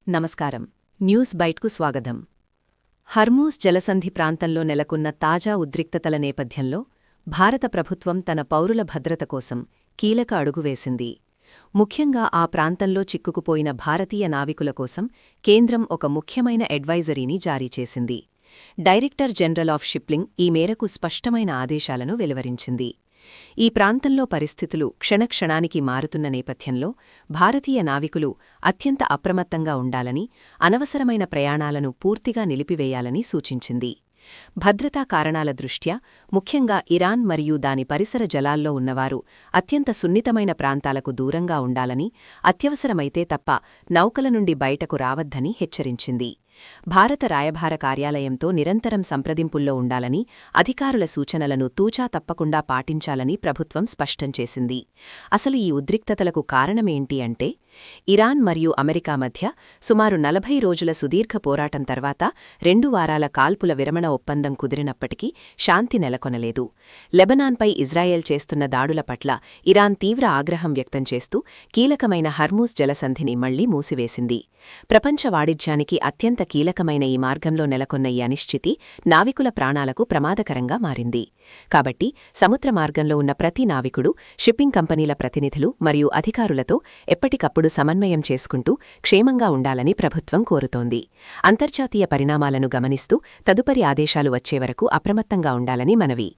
నమస్కారం. న్యూస్ బైట్కు స్వాగతం. హర్మూజ్ జలసంధి ప్రాంతంలో నెలకొన్న తాజా ఉద్రిక్తతల నేపథ్యంలో భారత ప్రభుత్వం తన పౌరుల భద్రత కోసం కీలక అడుగు వేసింది. ముఖ్యంగా ఆ ప్రాంతంలో చిక్కుకుపోయిన భారతీయ నావికుల కోసం కేంద్రం ఒక ముఖ్యమైన అడ్వైజరీని జారీ చేసింది. డైరెక్టర్ జనరల్ ఆఫ్ షిప్పింగ్ ఈ మేరకు స్పష్టమైన ఆదేశాలను వెలువరించింది. ఈ ప్రాంతంలో పరిస్థితులు క్షణక్షణానికి మారుతున్న నేపథ్యంలో భారతీయ నావికులు అత్యంత అప్రమత్తంగా ఉండాలని, అనవసరమైన ప్రయాణాలను పూర్తిగా నిలిపివేయాలని సూచించింది. భద్రతా కారణాల దృష్ట్యా ముఖ్యంగా ఇరాన్ మరియు దాని పరిసర జలాల్లో ఉన్నవారు అత్యంత సున్నితమైన ప్రాంతాలకు దూరంగా ఉండాలని, అత్యవసరమైతే తప్ప నౌకల నుండి బయటకు రావద్దని హెచ్చరించింది. భారత రాయభార కార్యాలయంతో నిరంతరం సంప్రదింపుల్లో ఉండాలని, అధికారుల సూచనలను తూచా తప్పకుండా పాటించాలని ప్రభుత్వం స్పష్టం చేసింది. అసలు ఈ ఉద్రిక్తతలకు కారణమేంటి అంటే, ఇరాన్ మరియు అమెరికా మధ్య సుమారు 40 రోజుల సుదీర్ఘ పోరాటం తర్వాత 2 వారాల కాల్పుల విరమణ ఒప్పందం కుదిరినప్పటికీ శాంతి నెలకొనలేదు. లెబనాన్పై ఇజ్రాయెల్ చేస్తున్న దాడుల పట్ల ఇరాన్ తీవ్ర ఆగ్రహం వ్యక్తం చేస్తూ కీలకమైన హర్మూజ్ జలసంధిని మళ్లీ మూసివేసింది. ప్రపంచ వాణిజ్యానికి అత్యంత కీలకమైన ఈ మార్గంలో నెలకొన్న ఈ అనిశ్చితి నావికుల ప్రాణాలకు ప్రమాదకరంగా మారింది. కాబట్టి సముద్ర మార్గంలో ఉన్న ప్రతి నావికుడు షిప్పింగ్ కంపెనీల ప్రతినిధులు మరియు అధికారులతో ఎప్పటికప్పుడు సమన్వయం చేసుకుంటూ క్షేమంగా ఉండాలని ప్రభుత్వం కోరుతోంది. అంతర్జాతీయ పరిణామాలను గమనిస్తూ తదుపరి ఆదేశాలు వచ్చే వరకు అప్రమత్తంగా ఉండాలని మనవి.